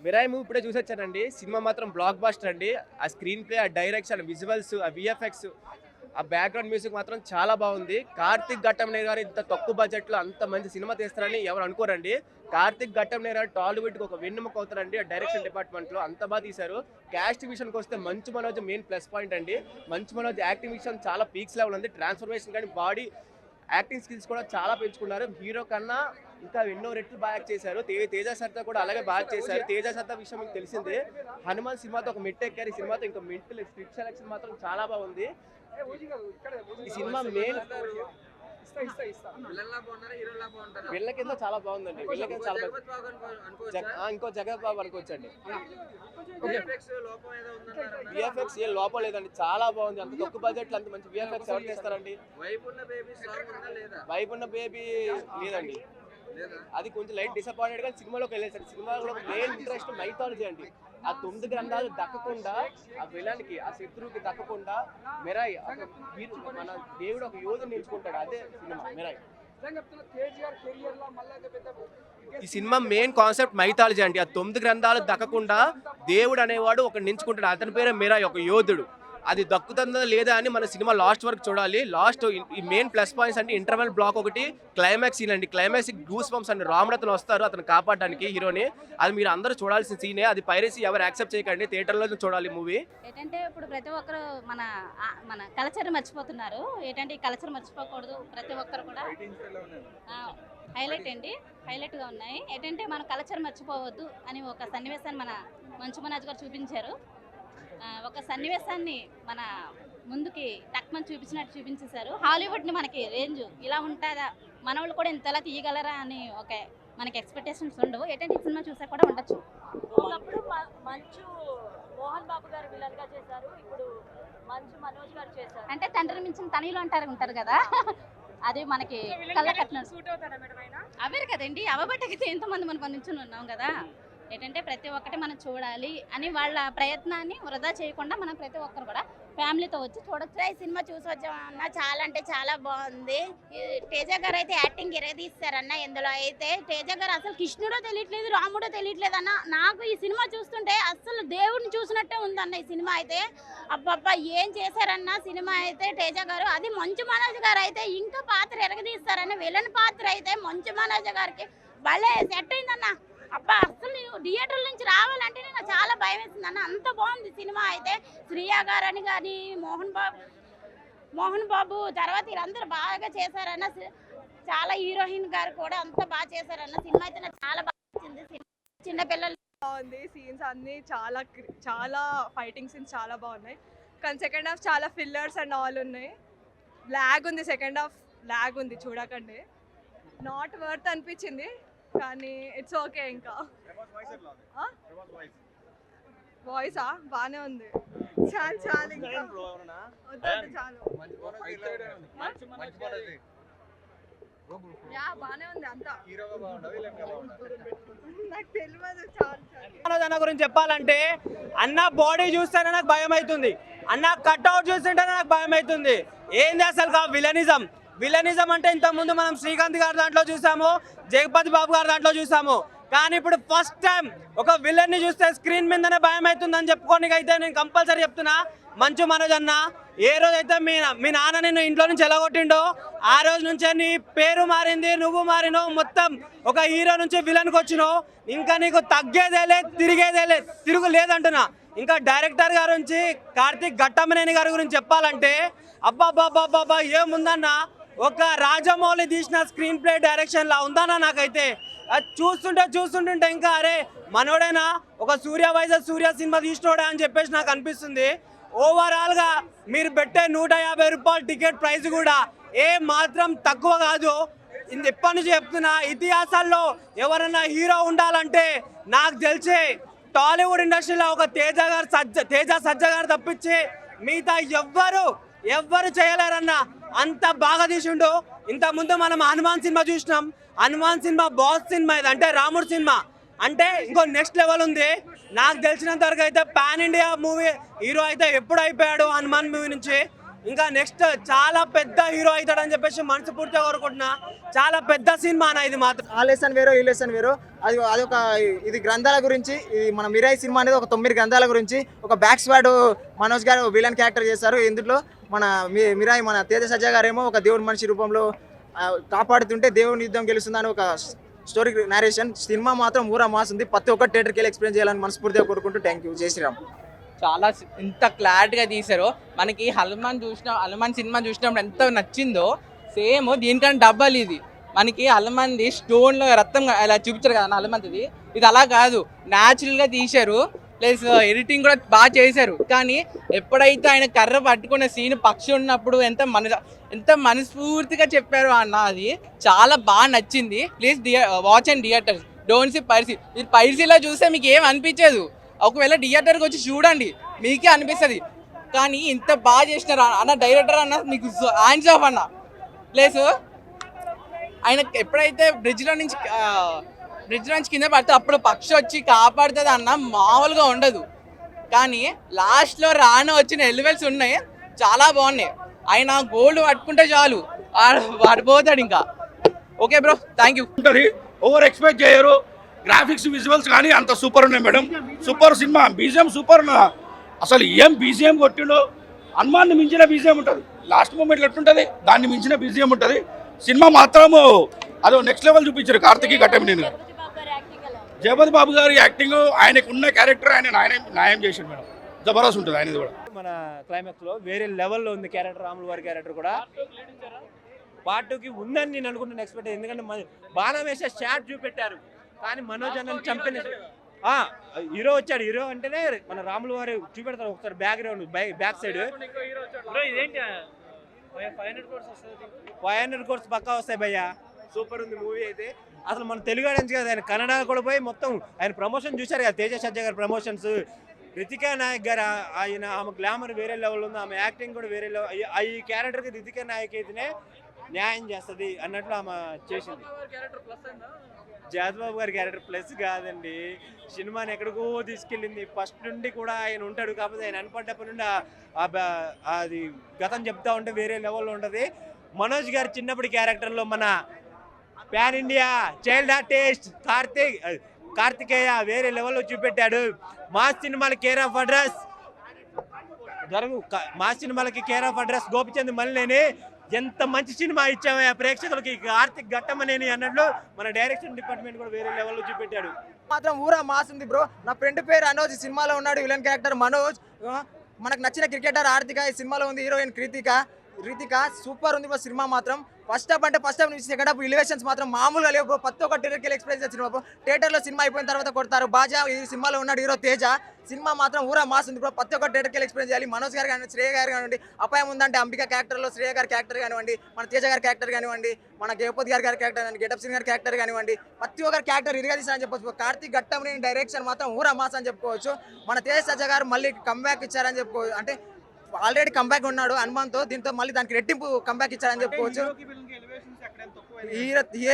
Mirai movie ఇప్పుడే చూసొచ్చానండి. Cinema మాత్రం block buster అండి. ఆ స్క్రీన్ ప్లే, ఆ డైరెక్షన్, విజువల్స్, ఆ విఎఫ్ఎక్స్, ఆ బ్యాక్గ్రౌండ్ మ్యూజిక్ మాత్రం చాలా బాగుంది. కార్తిక్ ఘట్టమనేని గారు ఇంత తక్కువ బడ్జెట్లో అంత మంచి సినిమా తీస్తారని ఎవరు అనుకోరండి. కార్తిక్ ఘట్టమనేని గారు టాలీవుడ్కి ఒక వెన్నెముక అవుతారండి. ఆ డైరెక్షన్ డిపార్ట్మెంట్లో అంత బాగా తీశారు. క్యాస్ట్ విషయానికి వస్తే Manchu Manoj main plus point అండి. మంచు మనోజ్ యాక్టింగ్ విషయం చాలా పీక్స్ లెవెల్ ఉంది. ట్రాన్స్ఫర్మేషన్ కానీ బాడీ యాక్టింగ్ స్కిల్స్ కూడా చాలా పెంచుకున్నారు. హీరో కన్నా ఇంకా ఎన్నో రెట్లు బాగా యాక్ట్ చేశారు. తేజ సర్దా కూడా అలాగే బాగా చేశారు. తేజ సర్దా విషయం మీకు తెలిసిందే. హనుమాన్ సినిమాతో ఒక మెట్ ఎక్కారు. ఈ సినిమాతో ఇంకా మెంటల్ స్క్రిప్ట్ సెలెక్షన్ మాత్రం చాలా బాగుంది. ఈ సినిమా మెయిన్ వీళ్ళ కింద చాలా బాగుందండి. వీళ్ళ కింద చాలా ఇంకో జగత్ బాబు అనుకోవచ్చండి. విఎఫ్ఎక్స్ ఏ లోపం లేదండి, చాలా బాగుంది. అంత తక్కువ బడ్జెట్ అంత మంచి విఎఫ్ఎక్స్ ఎవరు చేస్తారండి? వైబ్ ఉన్న బేబీ లేదండి, అది కొంచెం లైట్ డిసప్పాయింటెడ్. కానీ సినిమాలోకి వెళ్ళేసరికి సినిమాలో మెయిన్ ఇంట్రెస్ట్ మైథాలజీ అండి. ఆ 9 గ్రంథాలు దక్కకుండా, ఆ విలన్కి, ఆ శత్రువుకి దక్కకుండా మిరాయి మన దేవుడు ఒక యోధుని నిలుచుకుంటాడు. అదే సినిమా మిరాయి. ఈ సినిమా మెయిన్ కాన్సెప్ట్ మైథాలజీ అండి. ఆ 9 గ్రంథాలు దక్కకుండా దేవుడు అనేవాడు ఒక నించుకుంటాడు. అతని పేరే మిరాయి, ఒక యోధుడు. అది దక్కుతుందా లేదా అని మన సినిమా లాస్ట్ వరకు చూడాలి. లాస్ట్ ఈ మెయిన్ ప్లస్ పాయింట్స్ అంటే ఇంటర్వెల్ బ్లాక్ ఒకటి, క్లైమాక్స్ సీన్ అండి. క్లైమాక్స్ గూస్ బంప్స్ అండి. రామరత్న వస్తారు అతను కాపాడడానికి హీరోని. అది మీరు అందరూ చూడాల్సిన సీనే. అది పైరసీ ఎవరు యాక్సెప్ట్ చేయకండి, థియేటర్లో చూడాలి మూవీ. ఏంటంటే ఇప్పుడు ప్రతి ఒక్కరు మన కల్చర్ మర్చిపోతున్నారు. ఏంటంటే ఈ కల్చర్ మర్చిపోకూడదు. ప్రతి ఒక్కరు కూడా హైలైట్గా ఉన్నాయి. ఏంటంటే మన కల్చర్ మర్చిపోవద్దు అని ఒక సన్నివేశాన్ని మన మంచు మనోజ్ గారు చూపించారు. ఒక సన్నివేశాన్ని మన ముందుకి టక్మని చూపించేశారు. హాలీవుడ్ని మనకి రేంజ్ ఇలా ఉంటుందా, మన వాళ్ళు కూడా ఇంతలా తీయగలరా అని మనకి ఎక్స్పెక్టేషన్స్ ఉండవు. ఏంటంటే ఈ సినిమా చూసా కూడా ఉండొచ్చు. ఒకప్పుడు మంచు మోహన్ బాబు గారు విలన్ గా చేశారు, ఇప్పుడు మంచు మనోజ్ గారు చేశారు. అంటే తండ్రిని మించిన తనయులు ఉంటారు కదా, అది మనకి కళ్ళ కట్టిన అవే కదండి. అవబట్టకైతే ఎంతోమంది మనం నించుని ఉన్నాం కదా. ఏంటంటే ప్రతి ఒక్కటి మనం చూడాలి అని వాళ్ళ ప్రయత్నాన్ని వృధా చేయకుండా మనం ప్రతి ఒక్కరు కూడా ఫ్యామిలీతో వచ్చి చూడొచ్చు. ఈ సినిమా చూసి వచ్చామన్నా, చాలా అంటే చాలా బాగుంది. తేజ గారు అయితే యాక్టింగ్ ఇరగదీస్తారన్న. ఇందులో అయితే తేజ గారు అసలు కృష్ణుడో తెలియట్లేదు, రాముడో తెలియట్లేదు అన్న. నాకు ఈ సినిమా చూస్తుంటే అసలు దేవుడిని చూసినట్టే ఉందన్న ఈ సినిమా అయితే. అబ్బబ్బా ఏం చేశారన్న సినిమా అయితే తేజ గారు. అది మంచు మనోజ్ గారు అయితే ఇంకా పాత్ర ఎరగదీస్తారన్న. విలన్ పాత్ర అయితే మంచు మనోజ్ గారికి భలే సెట్ అయిందన్న. అబ్బా అసలు థియేటర్ నుంచి రావాలంటే నాకు చాలా భయం వేసింది అన్న, అంత బాగుంది సినిమా అయితే. శ్రియా గారు అని కానీ, మోహన్ బాబు తర్వాత వీళ్ళందరూ బాగా చేశారన్న. చాలా హీరోయిన్ గారు కూడా అంత బాగా చేశారన్న. సినిమా అయితే నాకు చాలా బాగా నచ్చింది. చిన్నపిల్లలు బాగుంది. సీన్స్ అన్ని చాలా ఫైటింగ్ సీన్స్ చాలా బాగున్నాయి. కానీ సెకండ్ హాఫ్ చాలా ఫిల్లర్స్ అండ్ ఆల్ ఉన్నాయి. లాగ్ ఉంది, సెకండ్ హాఫ్ లాగ్ ఉంది, చూడకండి. నాట్ వర్త్ అనిపించింది, కానీ ఇట్స్ ఓకే. ఇంకా వాయిసా బాగానే ఉంది. చాలు చాలు ఇంకా చాలు. బాగానే ఉంది అంతా. నాకు తెలియదు. చాలు అన్న గురించి చెప్పాలంటే, అన్న బాడీ చూస్తేనే నాకు భయం అవుతుంది, అన్న కట్అవుట్ చూస్తుంటేనే నాకు భయం అవుతుంది. ఏంది అసలు విలనిజం అంటే ఇంతకుముందు మనం శ్రీకాంత్ గారి దాంట్లో చూసాము, జగపతి బాబు గారి దాంట్లో చూసాము. కానీ ఇప్పుడు ఫస్ట్ టైం ఒక విలన్ని చూస్తే స్క్రీన్ మీదనే భయం అవుతుందని చెప్పుకోనికి అయితే నేను కంపల్సరీ చెప్తున్నా. మంచు మనోజ్ అన్న, ఏ రోజైతే మీ నాన్న నిన్ను ఇంట్లో నుంచి ఎలాగొట్టిండో ఆ రోజు నుంచే నీ పేరు మారింది, నువ్వు మారినో, మొత్తం ఒక హీరో నుంచి విలన్కి వచ్చినావు. ఇంకా నీకు తగ్గేదేలే, తిరుగులేదంటున్నా. ఇంకా డైరెక్టర్ గారి గురించి, కార్తిక్ ఘట్టమనేని గారి గురించి చెప్పాలంటే అబ్బాబ్బాబ్బాబ్బా ఏముందన్న, ఒక రాజమౌళి తీసిన స్క్రీన్ ప్లే డైరెక్షన్ లా ఉందన్న. నాకైతే అది చూస్తుంటే ఇంకా అరే మనోడైనా ఒక సూర్య సినిమా తీసినోడే అని చెప్పేసి నాకు అనిపిస్తుంది. ఓవరాల్ గా మీరు పెట్టే 150 రూపాయల టికెట్ ప్రైస్ కూడా ఏ మాత్రం తక్కువ కాదు. ఇప్పటి నుంచి చెప్తున్నా, ఇతిహాసాల్లో ఎవరైనా హీరో ఉండాలంటే నాకు తెలిసి టాలీవుడ్ ఇండస్ట్రీలో ఒక తేజ సజ్జ గారు తప్పించి మిగతా ఎవ్వరు చేయలేరన్న. అంత బాగా తీసిండు. ఇంతకుముందు మనం హనుమాన్ సినిమా చూసినాం. హనుమాన్ సినిమా బాస్ సినిమా, ఇది అంటే రాముడు సినిమా అంటే ఇంకో నెక్స్ట్ లెవెల్ ఉంది. నాకు తెలిసినంత వరకు అయితే పాన్ ఇండియా మూవీ హీరో అయితే ఎప్పుడు అయిపోయాడు హనుమాన్ మూవీ నుంచి. ఇంకా నెక్స్ట్ చాలా పెద్ద హీరో అవుతాడని చెప్పేసి మనస్ఫూర్తిగా కోరుకుంటున్నా. చాలా పెద్ద సినిమా అన్న ఇది మాత్రం. ఆ లెసన్ వేరు ఈ లెసన్ వేరు. అదొక ఇది గ్రంథాల గురించి. ఇది మన మిరాయి సినిమా అనేది ఒక 9 గ్రంథాల గురించి. ఒక బ్యాక్ స్వాడ్ మనోజ్ గారు విలన్ క్యారెక్టర్ చేశారు. ఇందులో మన మిరాయి మన తేజ సజ్జా గారేమో ఒక దేవుడి మనిషి రూపంలో కాపాడుతుంటే దేవుని యుద్ధం గెలుస్తుందని ఒక స్టోరీ నేరేషన్. సినిమా మాత్రం ఊరా మాస్ ఉంది. ప్రతి ఒక్క థియేటర్కి వెళ్ళి ఎక్స్ప్లెయిన్ చేయాలని మనస్ఫూర్తిగా కోరుకుంటూ థ్యాంక్ యూ. జై శ్రీరామ్. చాలా ఇంత క్లారిటీగా తీశారు. మనకి హనుమాన్ సినిమా చూసినప్పుడు ఎంత నచ్చిందో సేమ్ దీనికన్నా డబ్బల్ ఇది. మనకి హనుమాన్ది స్టోన్లో రక్తం అలా చూపించారు కదా హనుమంతుది, ఇది అలా కాదు, న్యాచురల్గా తీశారు. ప్లస్ ఎడిటింగ్ కూడా బాగా చేశారు. కానీ ఎప్పుడైతే ఆయన కర్ర పట్టుకున్న సీన్ పక్షి ఉన్నప్పుడు ఎంత మనస్ఫూర్తిగా చెప్పారు అన్న, అది చాలా బాగా నచ్చింది. Please watch and theatres, don't see piracy. మీరు పైరసీలో చూస్తే మీకు ఏం అనిపించదు, ఒకవేళ థియేటర్కి వచ్చి చూడండి మీకే అనిపిస్తుంది. కానీ ఇంత బాగా చేసినారు అన్న డైరెక్టర్ అన్న, మీకు హ్యాండ్స్ ఆఫ్ అన్న. ప్లస్ ఆయన ఎప్పుడైతే బ్రిడ్జ్ నుంచి కింద పడితే అప్పుడు పక్షి వచ్చి కాపాడుతుంది అన్న, మామూలుగా ఉండదు. కానీ లాస్ట్లో వచ్చిన ఎలివెల్స్ ఉన్నాయి, చాలా బాగున్నాయి. ఆయన గోల్డ్ పట్టుకుంటే చాలు పడిపోతాడు ఇంకా. Okay bro, thank you. Over expect చేయరు. గ్రాఫిక్స్ విజువల్స్ కానీ అంత సూపర్ ఉన్నాయి madam. Super cinema. BGM super. అసలు ఏం బీజిఎం కొట్టిండో, హనుమాన్ని మించిన బీజిఎం ఉంటుంది. లాస్ట్ మూమెంట్లో ఎట్లుంటుంది, దాన్ని మించిన బీజిఎం ఉంటుంది. సినిమా మాత్రము అదో నెక్స్ట్ లెవెల్ చూపించారు. కార్తిక్ ఘట్టమనేని జగపతి బాబు గారి యాక్టింగ్, ఆయనకు ఉన్న క్యారెక్టర్ ఆయన న్యాయం చేశాడు మేడం. జబర్దస్త్ ఉంటుంది ఆయనది కూడా. మన క్లైమాక్స్లో వేరే లెవెల్లో ఉంది క్యారెక్టర్. రాములు వారి క్యారెక్టర్ కూడా పార్ట్ 2కి ఉందని నేను అనుకుంటున్నాను, ఎక్స్పెక్ట్. ఎందుకంటే బాణం వేసే షాట్ చూపెట్టారు, కానీ మనోజ్ అన్నని చంపిన హీరో వచ్చాడు. హీరో అంటేనే మన రాములు వారు చూపెడతారు ఒకసారి బ్యాక్గ్రౌండ్ బ్యాక్ సైడ్. 500 కోర్స్ పక్కా వస్తాయి భయ్యా. సూపర్ ఉంది మూవీ అయితే. అసలు మన తెలుగు ఆడియన్స్ కదా, ఆయన కన్నడ కూడా పోయి మొత్తం ఆయన ప్రమోషన్ చూశారు కదా, తేజ సజ్జా గారి ప్రమోషన్స్. రితికా నాయక్ గారు ఆయన, ఆమె గ్లామర్ వేరే లెవెల్ ఉంది, ఆమె యాక్టింగ్ కూడా వేరే లెవెల్. ఈ క్యారెక్టర్కి రితికా నాయక్ అయితేనే న్యాయం చేస్తుంది అన్నట్లు ఆమె చేసింది. జాజ్బాబు గారి క్యారెక్టర్ ప్లస్ కాదండి, సినిమాని ఎక్కడికో తీసుకెళ్ళింది. ఫస్ట్ నుండి కూడా ఆయన ఉంటాడు, కాకపోతే ఆయన అనపడ్డప్పటి నుండి అది గతం చెప్తా ఉంటే వేరే లెవెల్లో ఉంటుంది. మనోజ్ గారి చిన్నప్పటి క్యారెక్టర్లో మన pan India child artist Karthikeya వేరే లెవెల్లో చూపెట్టాడు. మాస్ సినిమాల కేర్ ఆఫ్ అడ్రస్ మాస్ సినిమాలకి care of address Gopichand Malineni ఎంత మంచి సినిమా ఇచ్చామే ప్రేక్షకులకి. కార్తిక్ ఘట్టమనేని అన్నట్లు మన డైరెక్షన్ డిపార్ట్మెంట్ కూడా వేరే లెవెల్లో చూపెట్టాడు. మాత్రం ఊరా మాస్ ఉంది బ్రో. నా ఫ్రెండ్ పేరు అనోజ్, సినిమాలో ఉన్నాడు విలన్ క్యారెక్టర్ మనోజ్. మనకు నచ్చిన క్రికెటర్ హార్దిక ఈ సినిమాలో ఉంది. హీరోయిన్ రితిక సూపర్ ఉంది బ్రో. సినిమా మాత్రం ఫస్ట్ హాఫ్ నుంచి సెకండ్ హాఫ్ ఎలివేషన్స్ మాత్రం మామూలుగా లేవు బ్రో. ప్రతి ఒక్క థియేటర్కి ఎక్స్ప్రెస్ సినిమా బ్రో. థియేటర్లో సినిమా అయిపోయిన తర్వాత కొడతారు. బాజా ఈ సినిమాలో ఉన్నాడు హీరో తేజ. సినిమా మాత్రం ఊరా మాస్ ఉంది బ్రో. ప్రతి ఒక్క థియేటర్కి ఎక్స్ప్రెస్ చేయాలి. మనోజ్ గారు కానివ్వండి, శ్రేయ గారు కానివ్వండి, అపాయం ఉందంటే అంబిక క్యారెక్టర్లో శ్రేయ గారి క్యారెక్టర్ కానివ్వండి, మన తేజ గారి క్యారెక్టర్ కానివ్వండి, మన జగపతి గారి క్యారెక్టర్ కానివ్వండి, గెటప్ సింగ్ గారి క్యారెక్టర్ కానివ్వండి, ప్రతి ఒక్కరి క్యారెక్టర్ ఇరగదీశారని చెప్పొచ్చు. కార్తిక్ ఘట్టమనేని డైరెక్షన్ మాత్రం ఊరా మాస్ అని చెప్పుకోవచ్చు. మన తేజ సజ్జా గారు మళ్ళీ కంబ్యాక్ ఇచ్చారని చెప్పుకోవచ్చు. అంటే ఆల్రెడీ కంబ్యాక్ ఉన్నాడు హనుమాన్తో, దీంతో మళ్ళీ దానికి రెట్టింపు కంబ్యాక్ ఇచ్చారని చెప్పుకోవచ్చు.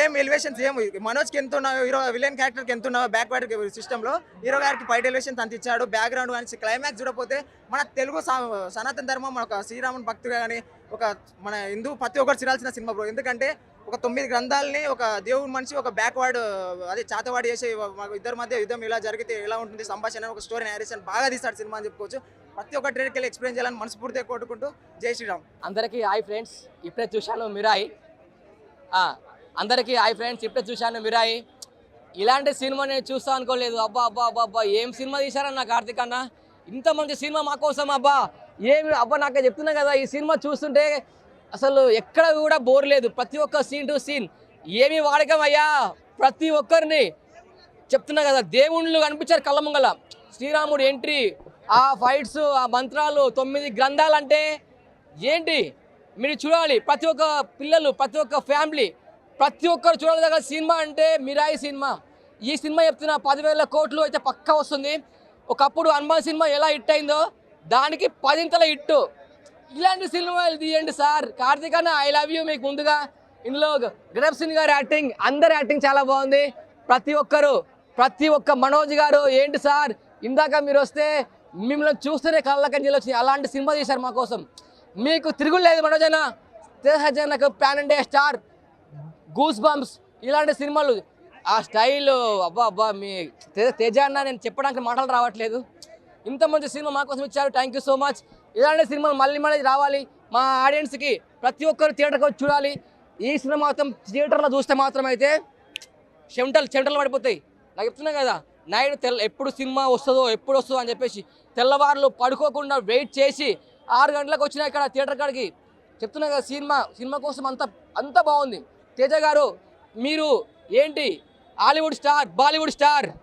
ఏం ఎలివేషన్స్ ఏం మనోజ్కి ఎంత ఉన్నాయో, హీరో విలన్ క్యారెక్టర్కి ఎంత ఉన్నాయో బ్యాక్వర్డ్ సిస్టంలో హీరో గారికి 5 ఎలివేషన్స్ అంత ఇచ్చాడు. బ్యాక్గ్రౌండ్ కానీ క్లైమాక్స్ చూడకపోతే మన తెలుగు సనాతన ధర్మం, మన ఒక శ్రీరాముని భక్తుగా కానీ ఒక మన హిందూ ప్రతి ఒక్కరు చిరాల్సిన సినిమా బ్రో. ఎందుకంటే ఒక 9 గ్రంథాలని ఒక దేవుడి మనిషి ఒక బ్యాక్వర్డ్ అదే చాతవాడి చేసే ఇద్దరి మధ్య యుద్ధం ఇలా జరిగితే ఎలా ఉంటుంది సంభాషణ, ఒక స్టోరీ నేరేషన్ బాగా తీస్తాడు సినిమా అని చెప్పుకోవచ్చు. ప్రతి ఒక్క ట్రేడ్కి వెళ్ళి ఎక్స్ప్లెయిన్ చేయాలని మనస్ఫూర్తిగా కొట్టుకుంటూ జై శ్రీరామ్. అందరికీ హాయ్ ఫ్రెండ్స్, ఇప్పుడే చూశాను మిరాయి. అందరికీ హాయ్ ఫ్రెండ్స్, ఇప్పుడే చూశాను మిరాయి. ఇలాంటి సినిమా నేను చూస్తా అనుకోలేదు. అబ్బా అబ్బా అబ్బా అబ్బా ఏం సినిమా తీశారన్న కార్తిక్ అన్న, ఇంత మంచి సినిమా మా కోసం. అబ్బా ఏమి అబ్బా, నాకే చెప్తున్నా కదా, ఈ సినిమా చూస్తుంటే అసలు ఎక్కడ కూడా బోర్ లేదు. ప్రతి ఒక్క సీన్ టు సీన్ ఏమి వాడకమయ్యా, ప్రతి ఒక్కరిని చెప్తున్నా కదా, దేవుళ్ళు కనిపించారు కళ్ళ ముంగల. శ్రీరాముడు ఎంట్రీ, ఆ ఫైట్స్, ఆ మంత్రాలు, 9 గ్రంథాలు అంటే ఏంటి మీరు చూడాలి. ప్రతి ఒక్క పిల్లలు, ప్రతి ఒక్క ఫ్యామిలీ, ప్రతి ఒక్కరు చూడదగ్గ సినిమా అంటే మిరాయి సినిమా. ఈ సినిమా చెప్తున్నా 10,000 కోట్లు అయితే పక్కా వస్తుంది. ఒకప్పుడు హనుమాన్ సినిమా ఎలా హిట్ అయిందో దానికి 10 హిట్. ఇలాంటి సినిమాలు తీయండి సార్. కార్తిక్ అన్న ఐ లవ్ యూ. మీకు ముందుగా ఇందులో గెటప్ సింగ్ గారి యాక్టింగ్, అందరి యాక్టింగ్ చాలా బాగుంది. ప్రతి ఒక్క మనోజ్ గారు ఏంటి సార్, ఇందాక మీరు వస్తే మిమ్మల్ని చూస్తేనే కళ్ళ కంజీలు వచ్చినాయి. అలాంటి సినిమా తీశారు మా కోసం. మీకు తిరుగులేదు మనోజన. తేజకు pan India star, goose bumps ఇలాంటి సినిమాలు ఆ స్టైల్ అబ్బా అబ్బా. మీ తేజ అన్న నేను చెప్పడానికి మాటలు రావట్లేదు. ఇంత మంచి సినిమా మా కోసం ఇచ్చారు. Thank you so much. ఇలాంటి సినిమాలు మళ్ళీ మళ్ళీ రావాలి. మా ఆడియన్స్కి ప్రతి ఒక్కరు థియేటర్కి వచ్చి చూడాలి. ఈ సినిమా మాత్రం థియేటర్లో చూస్తే మాత్రం అయితే చెమటలు పడిపోతాయి. నాకు చెప్తున్నా కదా, నైట్ ఎప్పుడు సినిమా వస్తుందో అని చెప్పేసి తెల్లవారులు పడుకోకుండా వెయిట్ చేసి 6 గంటలకు వచ్చినా ఇక్కడ థియేటర్ కాడికి. చెప్తున్నా కదా, సినిమా కోసం అంత బాగుంది. తేజ గారు మీరు ఏంటి హాలీవుడ్ స్టార్, బాలీవుడ్ స్టార్.